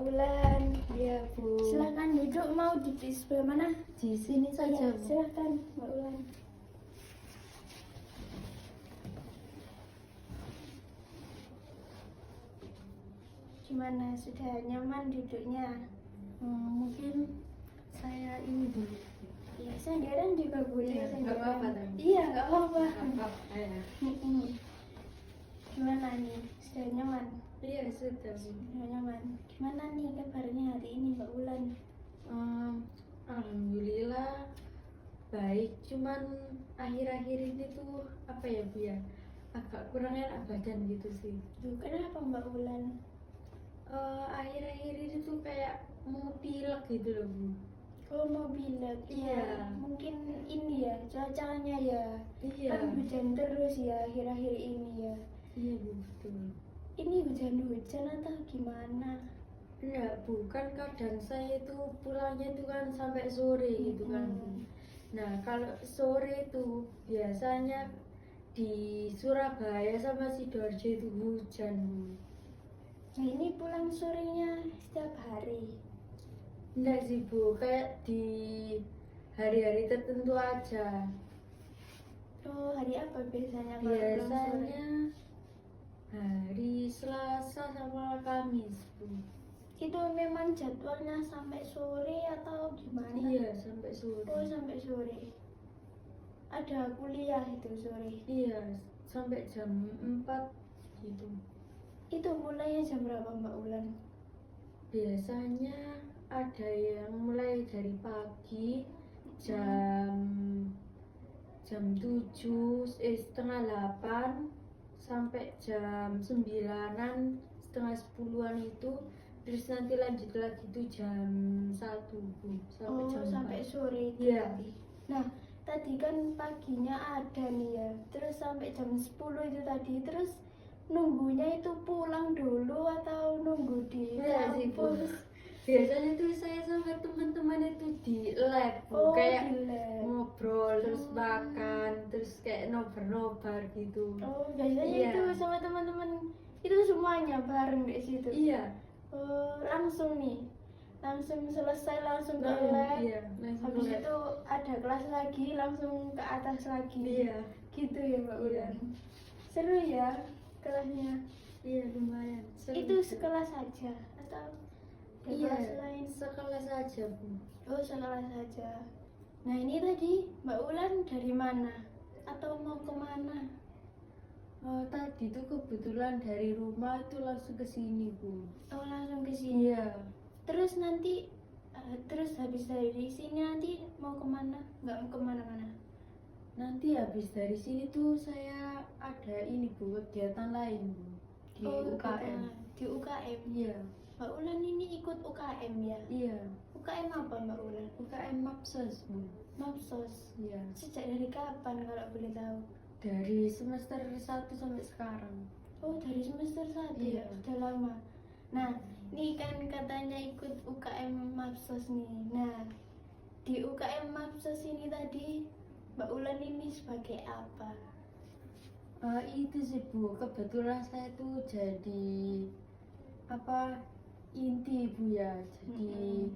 Ulan. Iya, Bu. Silakan duduk, mau di sebelah mana? Di sini saja, Iya, Bu. silakan Mbak Ulan. Gimana, sudah nyaman duduknya? Mungkin saya ini dulu. Iya, sendirian juga boleh. Iya, nggak apa-apa, sendirian. tapi. Iya, nggak apa-apa. Ya. Gimana nih, sudah nyaman? Iya, sudah, Bu. Sudah nyaman. Gimana nih kabarnya hari ini Mbak Ulan? Alhamdulillah baik. Cuman akhir-akhir ini tuh apa ya, Bu ya? Agak kurang enak badan gitu sih. Duh, kenapa Mbak Ulan? Akhir-akhir ini tuh kayak mau pilek gitu loh, Bu. Oh, mau bilang, Iya. mungkin ini ya, cuacanya ya. Iya. Kan hujan terus ya akhir-akhir ini ya. Iya, Bu, betul. Ini hujan-hujan atau gimana? Enggak, bukan, kadang saya itu pulangnya itu kan sampai sore gitu kan, Bu. Nah, kalau sore itu biasanya di Surabaya sama Sidoarjo itu hujan, Bu. Nah, ini pulang sorenya setiap hari. Enggak sih, Bu, kayak di hari-hari tertentu aja. Oh, hari apa biasanya kalau pulang sore? Biasanya hari Selasa sama Kamis, Bu. Itu memang jadwalnya sampai sore atau gimana? Iya, sampai sore. Oh, sampai sore. Ada kuliah itu sore. Iya, sampai jam 4 gitu. Itu mulainya jam berapa Mbak Ulan? Biasanya ada yang mulai dari pagi jam jam 7, setengah 8 sampai jam 9-an, setengah 10-an itu. Terus nanti lanjut lagi tuh jam 1, Bu, sampai jam sampai 4. sore itu Iya. tadi. Nah, tadi kan paginya ada nih ya. Terus sampai jam 10 itu tadi. Terus nunggunya itu pulang dulu atau nunggu di Iya sih, Bu. kampus? Biasanya tuh saya sama teman-teman itu di lab, Bu. Oh, Kayak di lab. ngobrol, terus makan, terus kayak nobar-nobar gitu. Oh, biasanya Iya. itu sama teman-teman itu semuanya bareng di situ. Iya. Oh, langsung nih. Langsung selesai langsung ke Oh, lab. iya, langsung Habis ke lab. itu ada kelas lagi, langsung ke atas lagi. Iya. Gitu ya Mbak Iya. Ulan. Seru ya kelasnya. Iya, lumayan. Seru, Itu Bu. sekelas saja atau ada Iya, kelas lain? sekelas aja, Bu. Oh, sekelas saja. Nah, ini tadi Mbak Ulan dari mana? Atau mau kemana? Tadi tuh kebetulan dari rumah itu langsung ke sini, Bu. Oh, langsung ke sini. Iya. Terus nanti terus habis dari sini nanti mau kemana? Nggak mau kemana-mana? Nanti habis dari sini tuh saya ada ini, Bu, kegiatan lain, Bu. Di UKM. Di UKM. Iya. Mbak Ulan ini ikut UKM ya? Iya. UKM apa Mbak Ulan? UKM Mapsos, Bu. Mapsos. Iya. Sejak dari kapan kalau boleh tahu? Dari semester 1 sampai sekarang. Oh, dari semester 1 Iya. ya? Sudah lama. Nah, ini kan katanya ikut UKM Mapsos nih. Nah, di UKM Mapsos ini tadi Mbak Ulan ini sebagai apa? Itu sih, Bu, kebetulan saya tuh jadi apa inti, Bu ya. Jadi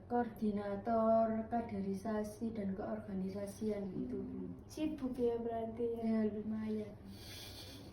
koordinator kaderisasi dan keorganisasian gitu, Bu. Sibuk ya berarti ya? Ya lumayan.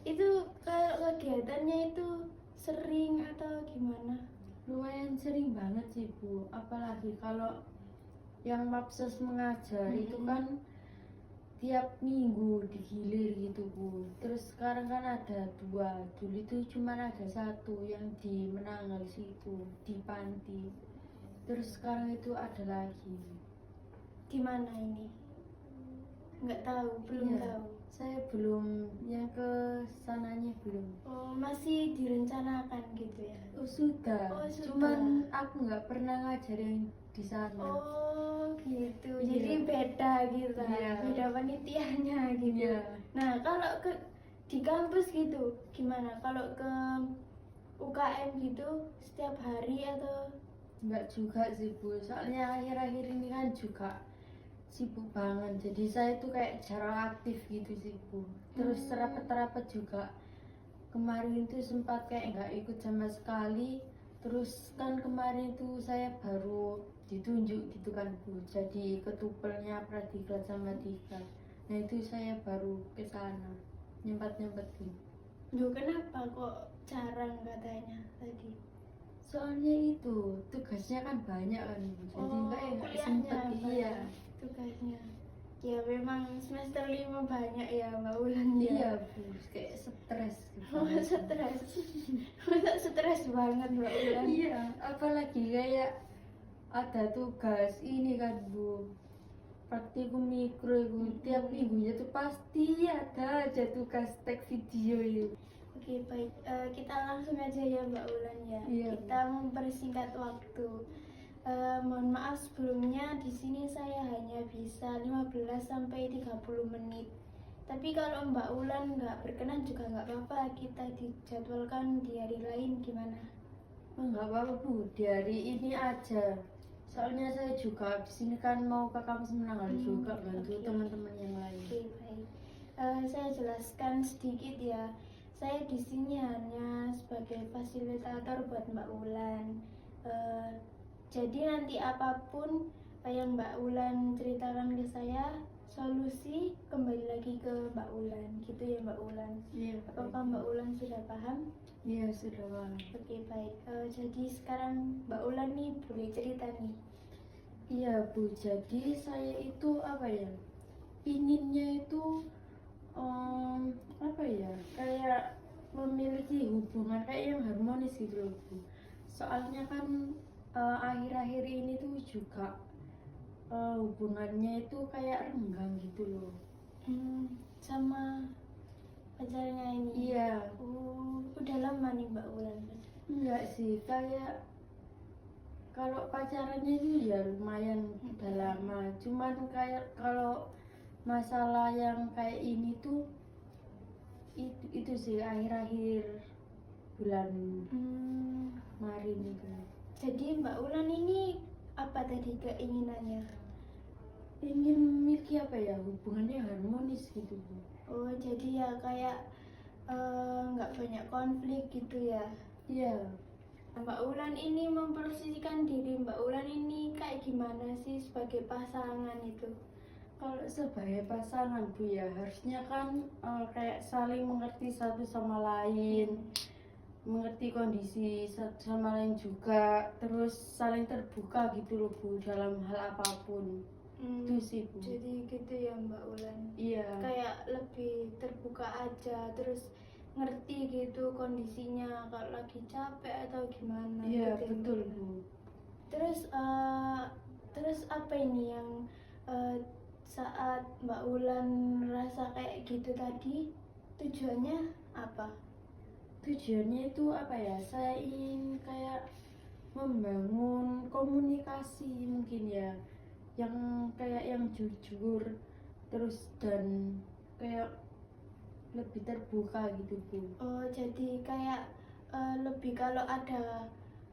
Itu kalau kegiatannya itu sering atau gimana? Lumayan sering banget sih, Bu. Apalagi kalau yang Mapsos mengajar itu kan tiap minggu digilir gitu, Bu. Terus sekarang kan ada 2. Dulu itu cuma ada 1 yang di Menangal situ, di Panti. Terus sekarang itu ada lagi. Di mana ini? Nggak tahu, belum Iya. tahu. Saya belum yang ke sananya belum. Oh, masih direncanakan gitu ya? Oh sudah. Oh, sudah. Cuman aku nggak pernah ngajar yang di sana. Oh gitu, Iya. jadi beda gitu, Iya. beda panitianya gitu. Iya. Nah kalau di kampus gitu gimana? Kalau ke UKM gitu setiap hari atau? Enggak juga sih, Bu. Soalnya akhir-akhir ini kan juga sibuk banget. Jadi saya tuh kayak jarang aktif gitu sih, Bu. Terus rapat-rapat juga kemarin itu sempat kayak nggak ikut sama sekali. Terus kan kemarin itu saya baru ditunjuk gitu kan Bu, jadi ketupelnya Pradiklat sama Diklat. Nah itu saya baru ke sana nyempetin. Loh, kenapa kok jarang katanya tadi? Soalnya itu tugasnya kan banyak kan Bu, jadi nggak sempet. Iya. Tugasnya. Ya memang semester 5 banyak ya Mbak Ulan ya. Iya Bu, kayak stres gitu. Stres. Masa stres banget Mbak Ulan. Iya, apalagi kayak ada tugas ini kan Bu, praktikum mikro itu tiap minggunya tuh pasti ada aja tugas tag video itu. Oke, baik. Kita langsung aja ya Mbak Ulan ya. Iya. Kita mempersingkat waktu. Mohon maaf sebelumnya, di sini saya hanya bisa 15 sampai 30 menit. Tapi kalau Mbak Ulan nggak berkenan juga nggak apa-apa, kita dijadwalkan di hari lain gimana? Enggak apa-apa Bu, di hari ini aja. Soalnya saya juga di sini kan mau ke kampus Menangan juga bantu oke. teman-teman yang lain. Oke, baik. Saya jelaskan sedikit ya. Saya di sini hanya sebagai fasilitator buat Mbak Ulan. Jadi nanti apapun yang Mbak Ulan ceritakan ke saya, solusi kembali lagi ke Mbak Ulan, gitu ya Mbak Ulan. Iya. Apakah Mbak Ulan sudah paham? Iya sudah paham. Oke, baik. Jadi sekarang Mbak Ulan nih boleh cerita nih. Iya Bu, jadi saya itu apa ya? Inginnya itu apa ya? Kayak memiliki hubungan kayak yang harmonis gitu loh Bu. Soalnya kan akhir-akhir ini tuh juga hubungannya itu kayak renggang gitu loh. Sama pacarnya ini. Iya. Udah lama nih Mbak Ulan. Enggak sih, kayak kalau pacarannya itu ya lumayan udah lama. Cuman kayak kalau masalah yang kayak ini tuh itu sih akhir-akhir bulan kemarin itu. Jadi Mbak Ulan ini apa tadi keinginannya? Ingin memiliki apa ya, hubungannya harmonis gitu Bu. Oh, jadi ya kayak nggak banyak konflik gitu ya. Iya. Mbak Ulan ini memposisikan diri Mbak Ulan ini kayak gimana sih sebagai pasangan itu? Kalau sebagai pasangan Bu ya harusnya kan kayak saling mengerti satu sama lain, mengerti kondisi satu sama lain juga, terus saling terbuka gitu loh Bu dalam hal apapun. Itu sih Bu. Jadi gitu ya Mbak Ulan. Iya. Kayak lebih terbuka aja, terus ngerti gitu kondisinya kalau lagi capek atau gimana. Iya gitu ya, betul Mbak Ulan. Bu. Terus apa ini yang saat Mbak Ulan rasa kayak gitu tadi, tujuannya apa? Tujuannya itu apa ya? Saya ingin kayak membangun komunikasi mungkin ya, yang kayak yang jujur, terus dan kayak lebih terbuka gitu Bu. Oh, jadi kayak lebih kalau ada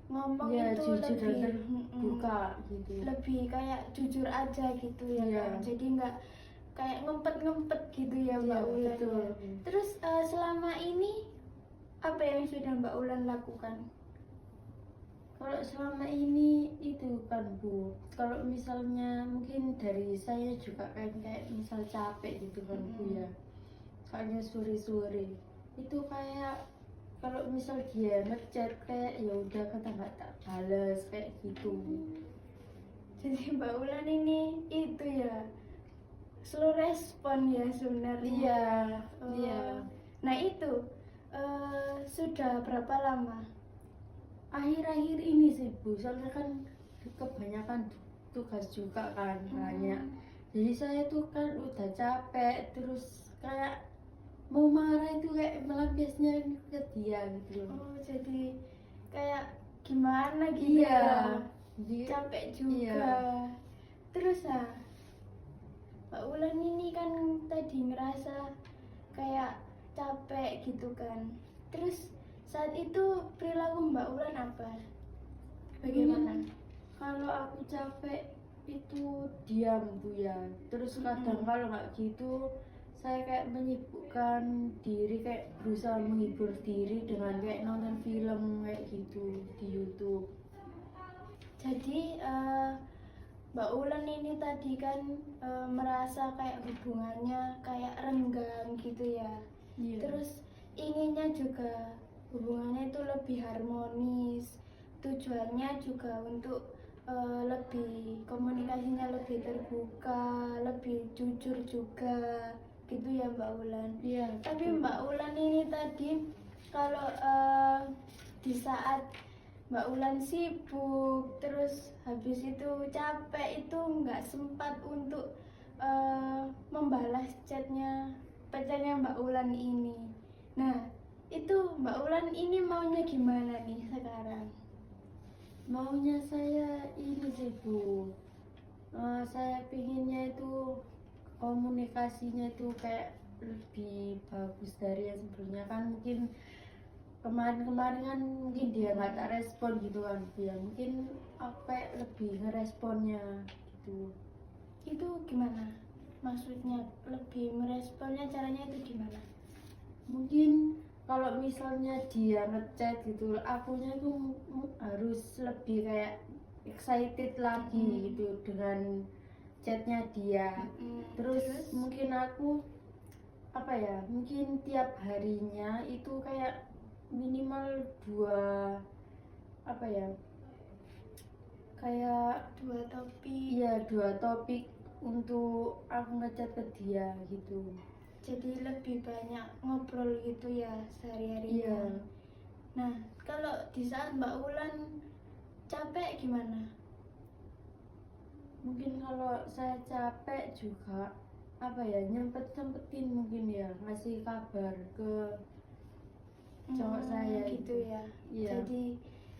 ngomong Ya itu jujur dan lebih terbuka gitu. lebih kayak jujur aja gitu ya Iya. kan. Jadi nggak kayak ngempet-ngempet gitu ya Mbak Iya, Ulan. betul. Ya. Terus selama ini apa yang sudah Mbak Ulan lakukan? Kalau selama ini itu kan Bu, kalau misalnya mungkin dari saya juga kan kayak misal capek gitu kan Bu ya, soalnya sore-sore itu kayak kalau misal dia ngechat kayak ya udah kata nggak tak balas kayak gitu. Jadi Mbak Ulan ini itu ya slow respon ya sebenarnya. Iya, Oh. iya. Nah itu sudah berapa lama? Akhir-akhir ini sih Bu, soalnya kan kebanyakan tugas juga kan banyak. Jadi saya tuh kan udah capek, terus kayak mau marah itu kayak melampiasnya ke dia gitu loh. Oh, jadi kayak gimana gitu Iya. ya? Jadi Capek juga. Iya. Terus Mbak Ulan ini kan tadi ngerasa kayak capek gitu kan. Terus saat itu perilaku Mbak Ulan apa? Bagaimana? Kalau aku capek itu diam Bu ya. Terus kadang kalau nggak gitu saya kayak menyibukkan diri, kayak berusaha menghibur diri dengan kayak nonton film kayak gitu di YouTube. Jadi Mbak Ulan ini tadi kan merasa kayak hubungannya kayak renggang gitu ya. Iya. Terus inginnya juga hubungannya itu lebih harmonis. Tujuannya juga untuk lebih komunikasinya lebih terbuka, lebih jujur juga gitu ya Mbak Ulan. Iya. Tapi betul. Mbak Ulan ini tadi kalau di saat Mbak Ulan sibuk, terus habis itu capek, itu nggak sempat untuk membalas chatnya pacarnya Mbak Ulan ini. Nah, itu Mbak Ulan ini maunya gimana nih sekarang? Maunya saya ini sih Bu, saya pinginnya itu komunikasinya itu kayak lebih bagus dari yang sebelumnya. Kan mungkin kemarin-kemarin kan mungkin dia nggak tak respon gitu kan Bu, ya mungkin apa lebih ngeresponnya gitu. Itu gimana? Maksudnya lebih meresponnya caranya itu gimana? Mungkin kalau misalnya dia ngechat gitu, akunya itu harus lebih kayak excited lagi gitu dengan chatnya dia. Terus mungkin aku apa ya, mungkin tiap harinya itu kayak minimal dua apa ya, kayak dua topik. iya 2 topik untuk aku ngechat ke dia gitu. Jadi lebih banyak ngobrol gitu ya sehari-harinya. Iya. Nah, kalau di saat Mbak Ulan capek gimana? Mungkin kalau saya capek juga apa ya, nyempet-sempetin mungkin ya ngasih kabar ke cowok saya gitu itu. ya. Iya. Jadi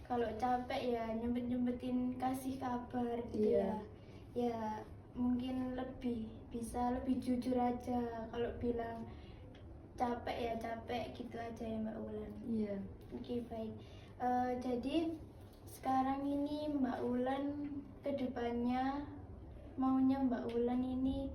kalau capek ya nyempet-nyempetin kasih kabar gitu Iya. ya. Ya mungkin bisa lebih jujur aja kalau bilang capek ya capek gitu aja ya Mbak Ulan. Iya. Oke, baik. Jadi sekarang ini Mbak Ulan kedepannya maunya Mbak Ulan ini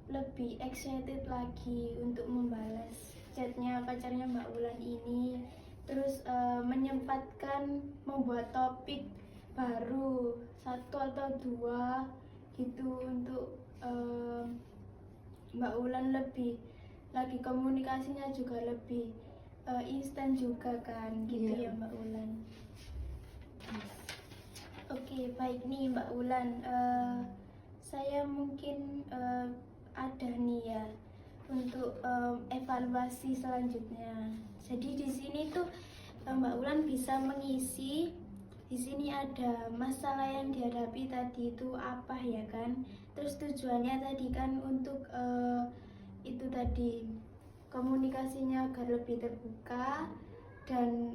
lebih excited lagi untuk membalas chatnya pacarnya Mbak Ulan ini, terus menyempatkan membuat topik baru 1 atau 2 gitu untuk Mbak Ulan lebih lagi komunikasinya juga lebih instan juga kan gitu Iya. ya Mbak Ulan. Oke, baik nih Mbak Ulan, saya mungkin ada nih ya untuk evaluasi selanjutnya. Jadi di sini tuh Mbak Ulan bisa mengisi. Di sini ada masalah yang dihadapi tadi itu apa ya kan? Terus tujuannya tadi kan untuk itu tadi komunikasinya agar lebih terbuka dan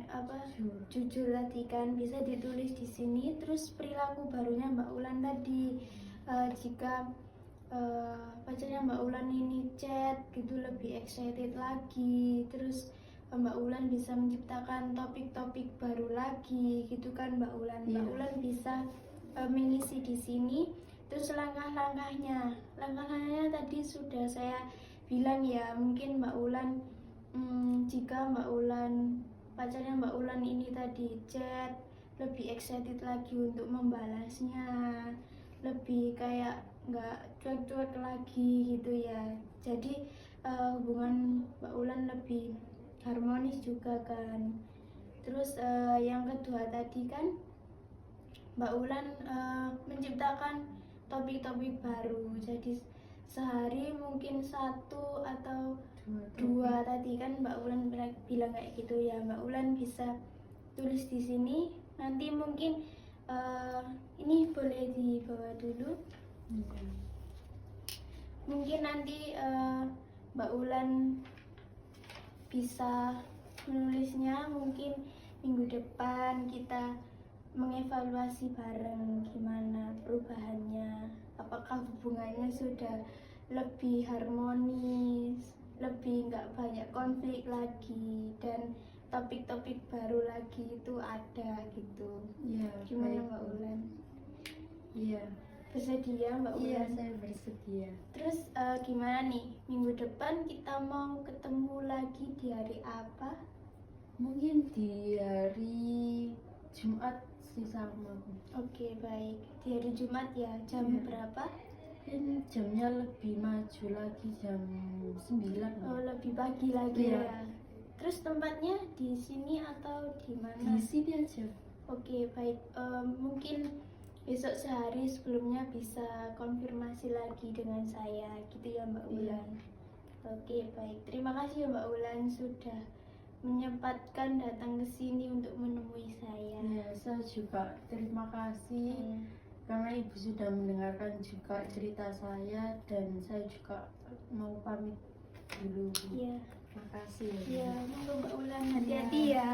jujur tadi kan bisa ditulis di sini. Terus perilaku barunya Mbak Ulan tadi, jika pacarnya Mbak Ulan ini chat gitu lebih excited lagi, terus Mbak Ulan bisa menciptakan topik-topik baru lagi gitu kan Mbak Ulan. Mbak Ulan bisa mengisi di sini. Terus langkah-langkahnya tadi sudah saya bilang ya. Mungkin Mbak Ulan jika Mbak Ulan pacarnya Mbak Ulan ini tadi chat lebih excited lagi untuk membalasnya, lebih kayak nggak cuek-cuek lagi gitu ya. Jadi hubungan Mbak Ulan lebih harmonis juga kan. Terus yang kedua tadi kan Mbak Ulan menciptakan topik-topik baru. Jadi sehari mungkin 1 atau 2 tadi kan Mbak Ulan bilang kayak gitu ya. Mbak Ulan bisa tulis di sini. Nanti mungkin ini boleh dibawa dulu. Mungkin nanti Mbak Ulan bisa menulisnya, mungkin minggu depan kita mengevaluasi bareng gimana perubahannya, apakah hubungannya sudah lebih harmonis, lebih nggak banyak konflik lagi, dan topik-topik baru lagi itu ada gitu. Iya. Gimana baik, Mbak Bu. Ulan? Iya. bersedia Mbak Iya, Ulan? saya bersedia. Terus gimana nih, minggu depan kita mau ketemu lagi di hari apa? Mungkin di hari Jumat sih sama Bu. Oke, baik. Di hari Jumat ya, jam Iya. berapa? Mungkin jamnya lebih maju lagi, jam 9 Oh, lah. lebih pagi lagi Iya. ya. Terus tempatnya di sini atau di Di mana? sini aja. Oke, baik. Mungkin besok sehari sebelumnya bisa konfirmasi lagi dengan saya, gitu ya Mbak Iya. Ulan. Oke, baik. Terima kasih ya Mbak Ulan sudah menyempatkan datang ke sini untuk menemui saya. Ya, saya juga terima kasih Hmm. karena Ibu sudah mendengarkan juga cerita saya, dan saya juga mau pamit dulu. Bu. Iya, Terima kasih ya. Bu. iya. Monggo Mbak Ulan, hati-hati ya.